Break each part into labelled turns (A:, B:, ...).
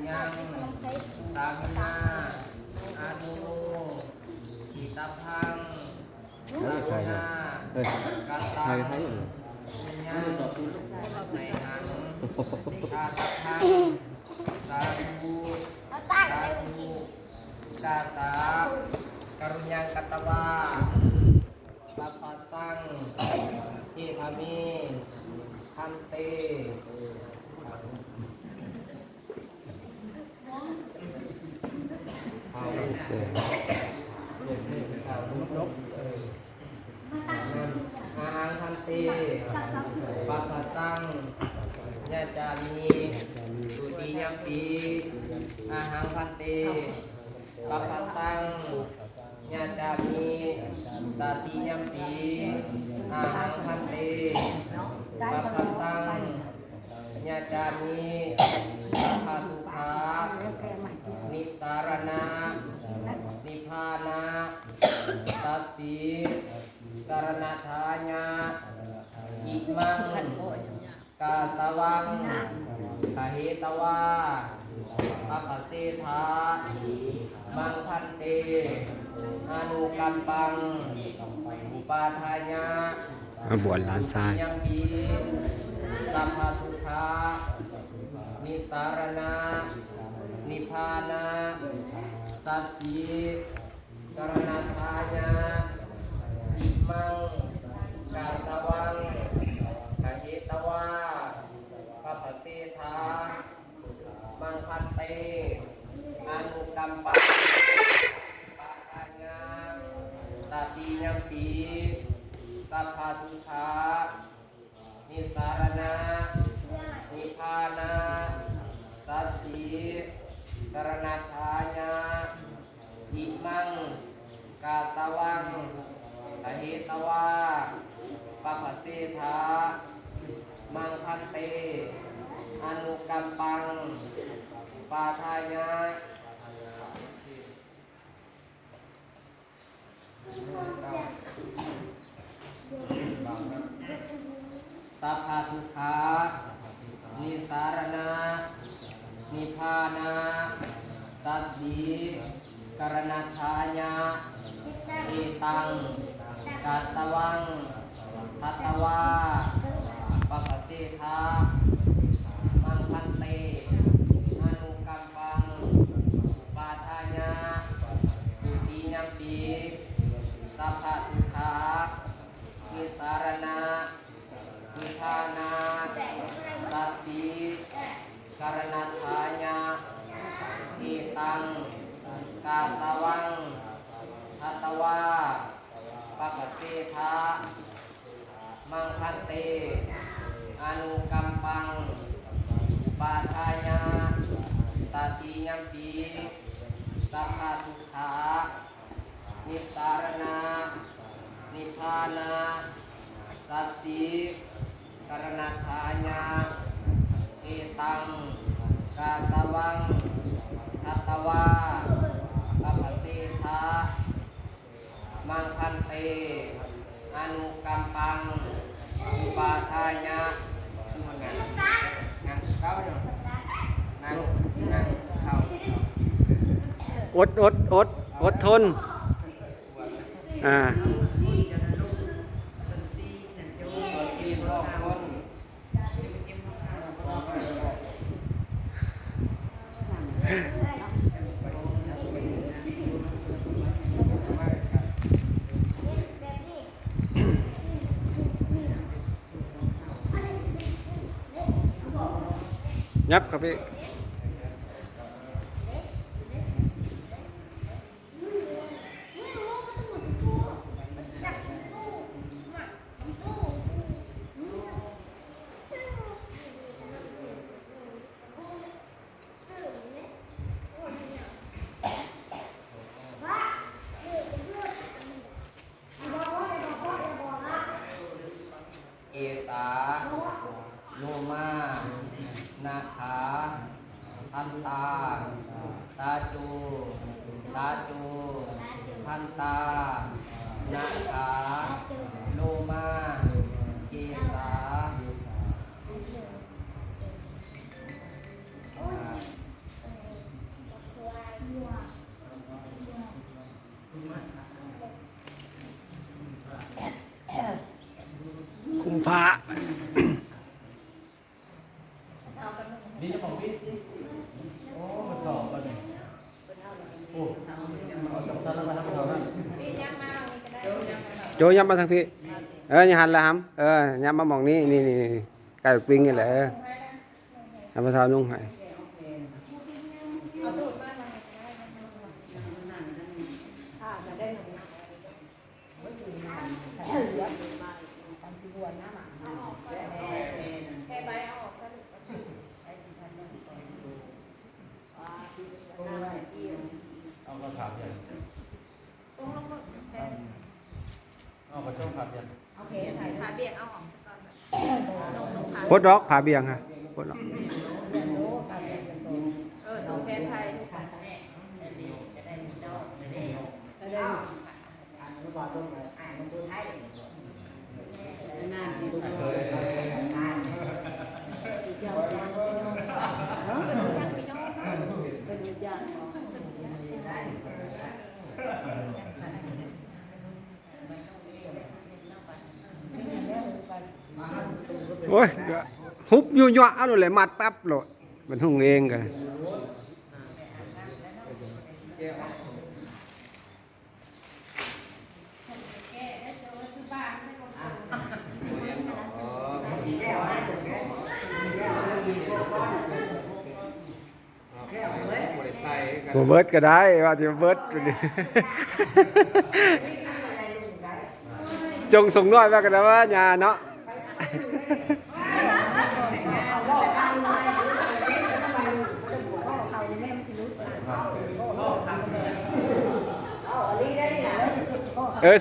A: ยังสามินาอานุอิตาพังสามินากัตตังยังในหังกาตพังสาธุสาธุกาสากรุญญังกัตตวาสัพพสังทิธามิคันเต
B: เสียง
A: อาหังคันเตปัปปะสังญาจามิสุติยัมปิอาหังคันเตปัปปะสังญาจามิตติยัมปิอาหังคันเตปัปปะสังญาจามิสัพพะทุกขานิสารณะนิพพานะตัสสิกรณทายะอิมังกาสวังคเหตวาปัปเสธามังคันเตอนุกัมปังอุปาทายะ
B: บวชหลานชาย
A: ยังปีสัพพะทุกขานิสารณะนิพพานะสัสสิกรณทายะอิมังกาสวังคเหตวาปัปเสธามังคันเตอนุกัมปังปะทายะตติยัมปีสัพพะทุกขานิสารณะนิพพานะสัสสิกรณทายะอิมังกาสวังคเหตวาปัปเสธามังคันเตอนุกัมปังปาทายะสัพพะทุกขานิสารณะนิพพานะสัสสิกรณทายะเอตังกัสสวังทัตตวาปัปปเสธามังคันเตอนุกัมปังปาทายะสุติยัมปิสัพพะทุกขานิสารณะนิพพานะสัสสิกรณทายะเอตังกาสวังทัตตวาปัปปเสธามังคันเตอนุกัมปังปาทายะตติยัมปิสัพพะทุกขานิสารณะนิพพานะสัสสิกรณทายะเอตังกาสวังทัตตวาปัปปเสธามังคันเตอนุกัมปังอุปาทายะนั่งเข้าเนาะนั่งเข้า
B: อดทน
A: สวดปีพร้อมคน
B: ยับครับพี่
A: เอสาโลมานาขาทันตาตาจูทันตานาขาโลมาเกสา
C: โอ้มันสอบกันเลยโอ้เอาจับตาแล้วมาทำเรานั่น
B: โจยับมาทางพี่อย่าหันละครับยับมาหมองนี้นี่ไก่ปิ้งนี่แหละทำมาทำนุ่งให้
C: เอากระถางยันเอากระจกถางยัน
D: โอเคถ่ายเบียกเอาออกสักก่อน
B: พดดอกผาเบียงค่ะพดดอก
D: ส่งแผนไทย
B: โอ้ยฮุบอยู่ยั่วเอาเลยมัดปั๊บโหลดมันทุ่งเองกัน บ่เบิดก็ได้ว่าจะเบิดจงส่งน้อยว่ากันนะว่าญาเนาะ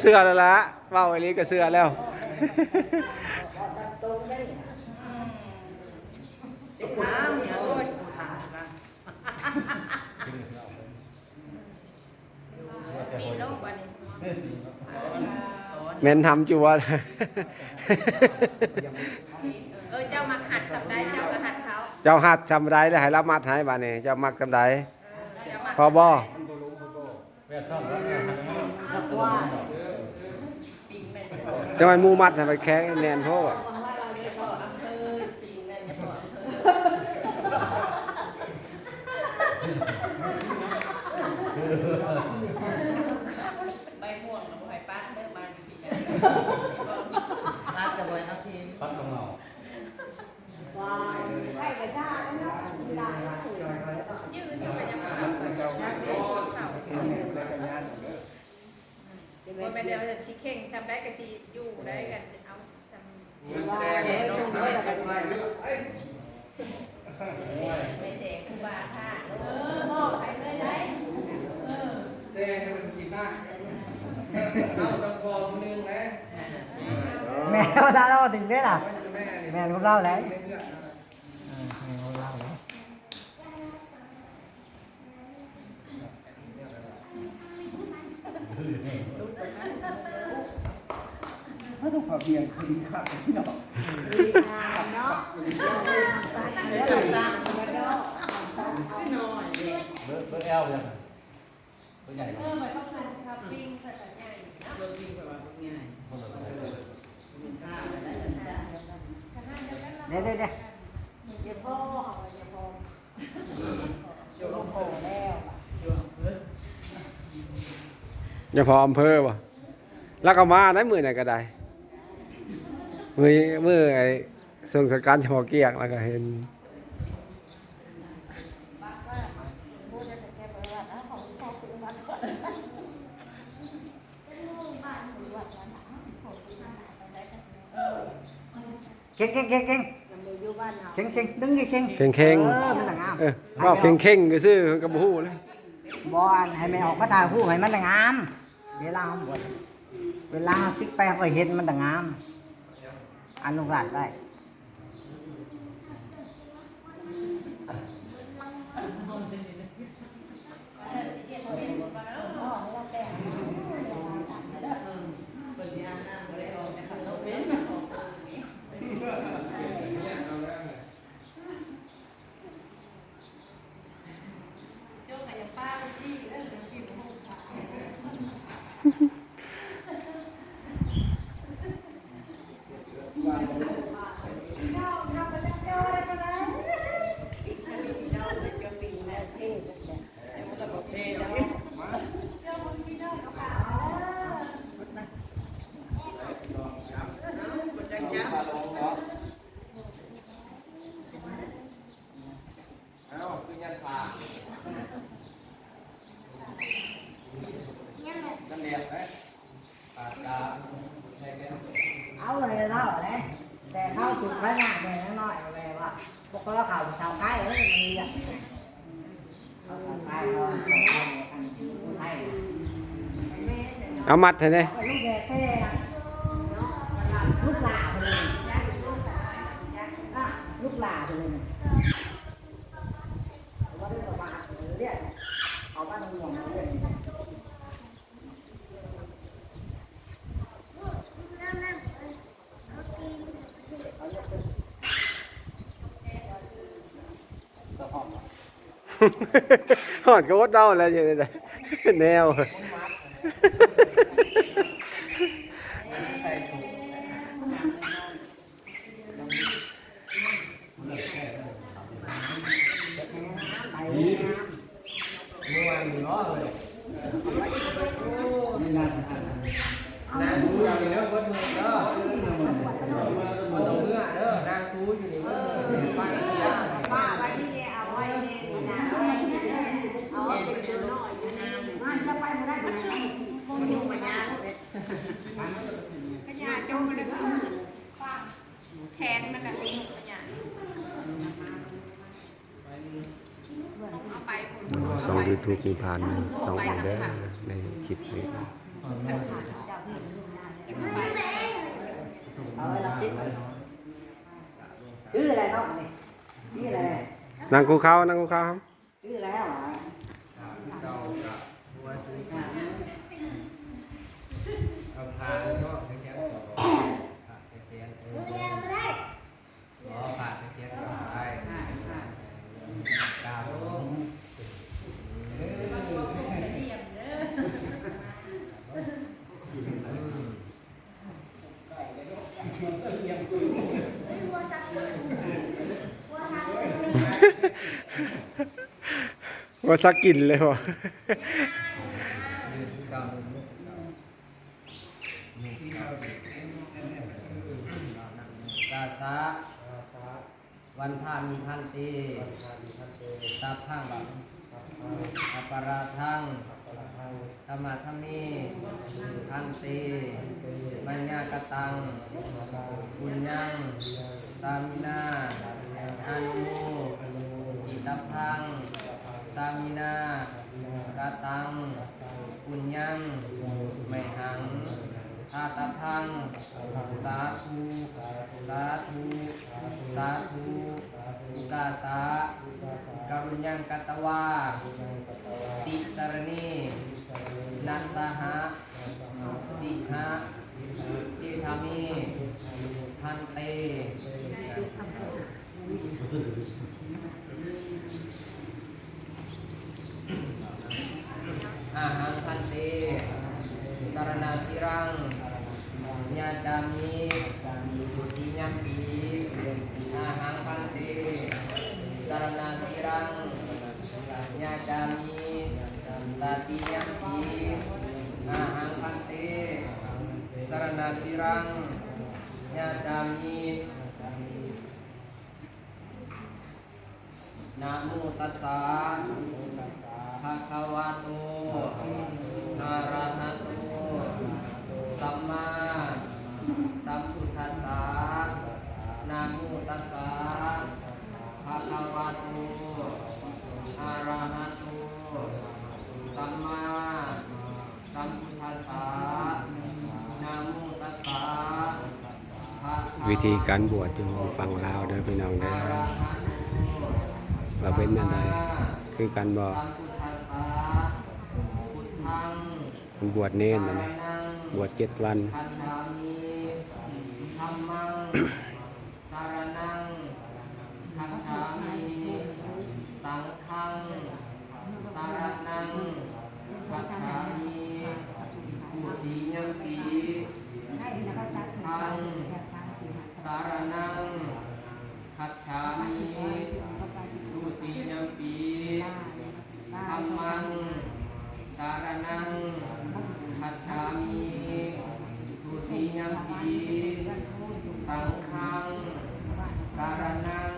B: เสื้อแล้วละเว้าไอ้ลีก็เสื้อแล้ว
D: มีโลกวันนี้
B: แม่นทำจัว
D: เจ้ามักหัดสับได้เจ้าก็หัดเขา
B: เจ้าหัดทำไรแล้วให้รับมัดให้บาดนี้เจ้ามักทำไรพอบ่
C: แบบชอบแล้วเนี่ย
B: จะไปมูมัดให้ไปแข้งแน่นโพด
D: ใบม่วงกับใบป้าเลิกมาจริงๆ
E: รักจะบ่อยนะพี่
C: ปัดของเรา
D: ยืนอยู่กันยังมาเอาคนไม่เดียวจะชี้เข่งทำได้กับชี้อยู่ได้กันเอาทำไม่เด็กบ้าท่าบอกใครเลยได้
A: แดงมันกินมากเอาสังคมนึงนะ
E: แม่เขาถ้าเราถึงได้ล่ะ
A: แม่
E: แม่ของเราเลย
A: เลือด
E: แม่ของเราเลย
A: ไม่ต้องขอเพียงคือดีครับพี่น้อง
D: เนาะ
C: เบอร์แอลยังเบอร์ใหญ่เลย
E: เดี๋ยว
B: อย่าพออำเภอบ่แล้วก็มาได้มือไหนก็ได้มือไอ้ส่งสการเฉพาะเกียกแล้วก็เห็น
E: เก่งดึงดิเก่ง
B: เข่ง
E: มันต่างงาม
B: ว่าเข่งก็ซื้อกับบูฮู้เลย
E: บอลให้แม่ออกก็ถ่ายผู้ให้มันต่างงามเวลาเขาบวชเวลาซิกแปก็เห็นมันต่างงามอันลงหลานได้
A: ยันฝากนั่นเรียกไหมปากกาใช้แก้ว
E: เอาเลยเล่าเลยแต่เข้าจุดขนาดเนี่ยน้อยเลยว่าพวกเราข่าวชาวไทยมันมีอย่างเขาชาวไทยเราคนไทย
B: เอามัดให้ได้
E: ลูกแก่เท่ลูกหลาไปเลยลูกหลาไปเลยว่าได้ประมาณเรียกเขาบ้านห่วงเรียก
B: หอดก็วดเดาอะไรอย่างเงี้ยแนว
A: ใส่สูง
E: ไป
A: เมื่อวานอยู่เนาะเลย
C: นี่งาน
A: นางทูอยู่นี่เด้อเพิ่นเด้อบ่ต้องเมื่อเด้อนางทูอยู่นี่เพิ่นป้าเสีย
D: ป้าไว้นี่เอาไว้นี่นะเอาไว้เป็นเจ้าน้อยอยู่นะมันจะไปไม่ได้ก็คงอยู่ปัญญาปัญญาโจมมันเลยก็แทนมันน่ะเป็นปัญญาเอาไปผม
B: สอง YouTube มีผ่านมาสองวันเด้อในคลิปนี้
E: เอาไว้รับสิชื่ออะไรเนาะนี่ชื่ออะไร
B: นั่งกูเข้านั่งกูเข้าครับ
E: ชื่อแล้ว
A: เก่ากับหัวชุยเอาพาเนาะแค่สองผ่าเสียนผ่าเสียนสบายกาว
B: ว่าสักกินเลยวะ
A: ตาสะวันทามีพันตีตาพังอปราทังธรรมะธรรมีพันตีมัญญากตังบุญยังตามินาอานุอิตาพังตามินากตังบุญยังไม่หังทาตาพังสาธุสาธุสาธุอุกาสะกรุญยังกัตวาติสรณีนัสสหะสิหะจิธามิพันเตอาหังพันเตสารนาสิรังญาจามิสุติยัมปีอาหังพันเตสารนาสิรังญาจามิตติยัมปีอาหังพันเตสารนาสิรังญาจามินะโมตัสสะภะคะวะโตอะระหะโตสัมมาสัมพุทธัสสะนะโมตัสสะภะคะวะโตอะระหะโตสัมมาสัมพุทธัสสะนะโมตัสสะภะคะวะโต
B: วิธีการบวชอยู่ฝั่งลาวเด้อพี่น้องเด้อว่าเป็นอันใดคือการบอกมันบวชเน้นนะบวช7 วัน
A: ธัมมามิธัมมังสารนังคัจฉามิสังฆังสารนังคัจฉามิทุติยัมปิทังสารนังคัจฉามิทุติยัมปิธัมมังสารนังคัจฉามิทุติยัมปิสังฆังสารนัง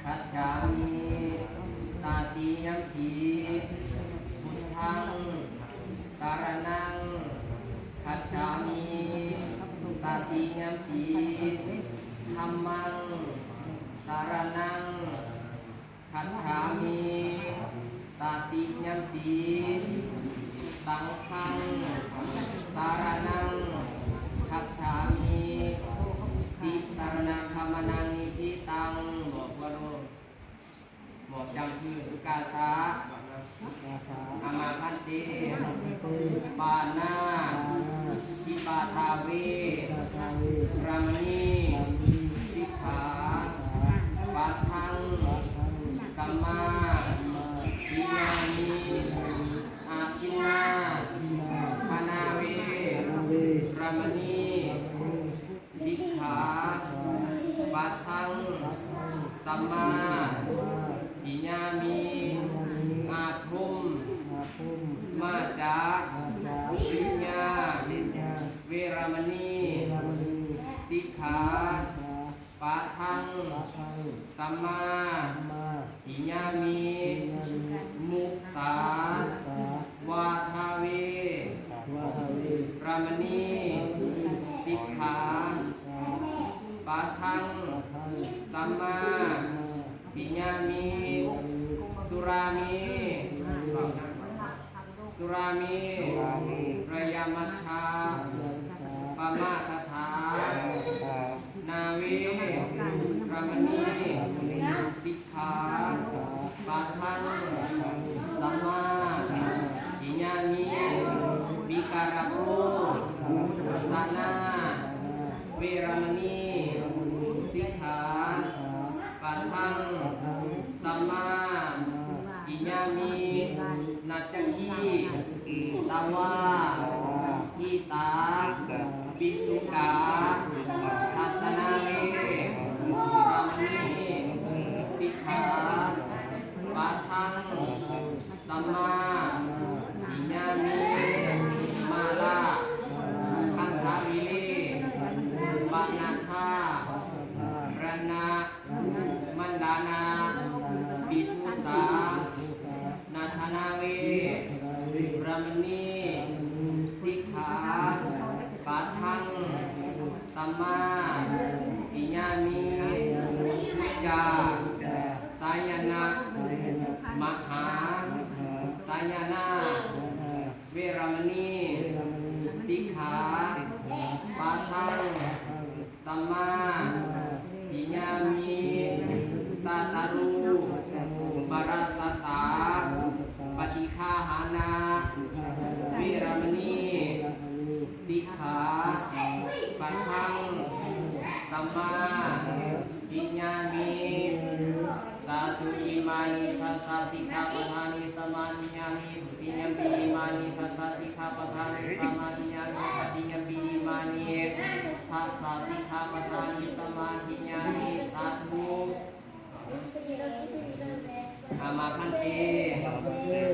A: คัจฉามิ มิตาติยัมปีสังฆังสารนังคัจฉามิติสารนังธรรมนังนิพิตังบอกว่ารู้บอกจำคือสุกาสาอามาพันเตปานาทิปาตาเวรามณีสิกขาปัฏฐังกัมมาอิมานิอาคินาพนาเวรามณีสิกขาปัฏฐังสัมมาอิญามิอาทุมมาจาวิญญาเวรามณีสิกขาปัฏฐังสัมมาอิญามิมุสาวาทาเวรามณีสิกขาปัฏฐังสัมมาอิญามิสุรามิระยามัชฌาปมาทถานาเวรามณีสิกขาปัฏฐังสัมมาอิญามิวิการโภสานาเวรามณีสิกขาปัฏฐังสัมมาอิญามินัจจคีตาวาทิตาปิสุกาทัสนาเวรามณีสิกขาปัฏฐังสัมมาอิญามิมาลาคันธาวิเลปะนาคารณะมันดานาปิทุสานาธนาเวรามณีสิกขาปัฏฐังสัมมาอิญามิจาสายนะมหาสายนะเวรามณีสิกขาปัฏฐังสัมมาอิญามิสัตตารุปราสตาปฏิฆาหานาเวรามณีสิกขาปัฏฐังสัมมาอิญามิสาธุอิมานิทัสสะสิกขาปทานิสัมมาอิญามิทุติยัมปิอิมานิทัสสะสิกขาปทานิสัมมาอิญามิตติยัมปิอิมานิทัสสะสิกขาปทานิสัมมาอิญามิสาธุอามาคันเต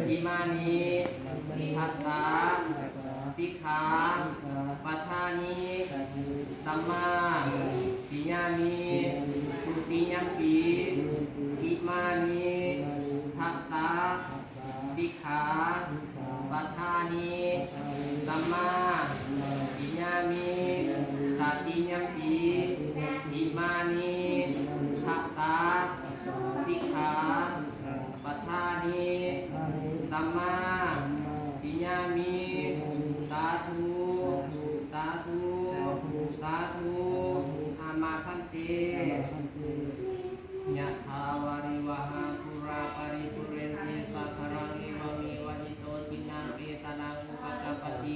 A: อิมานิทัสสะสิกขาปัฏฐานิสัมมาอิญามิทุติยัมปิอิมานิทัสสะสิกขาปัฏฐานิสัมมาอิญามิตติยัมปิอิมานิทัสสะสิกขาปัฏฐานิสัมมาอิญามิสาธุสาธุสาธุอามาคันเตยะถาวาริวหาปุราปริปุเรนติสัทธารังเอวเมวะอิโตทินังเปตานังอุปกปปติ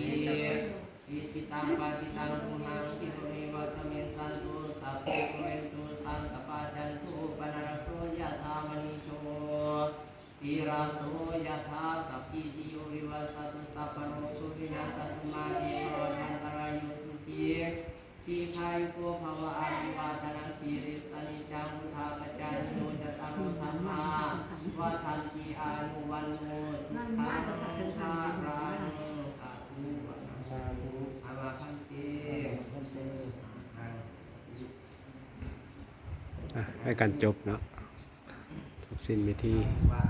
A: อิจิตังปะจิตังตุหังคิโรเมวะสมิสันตุสัพเพปุเรนตุสังกปาจันตุปนารโสยะถามณิโชติราโสยะถาสัพพิติโยวิวัสสตุสัพพโรโควินาศตุมาเตภวัฏันตรายโยสุขีทีไทยโกภวะอาภิวาทนาสีริสนิจังพุทธาปจายโนจตารโธรรมาวะทันติอานุวันโนสุขังภารังสาธุอามาคันเต
B: ให้การจบเนาะจบสิ้นพิธี
A: ว่า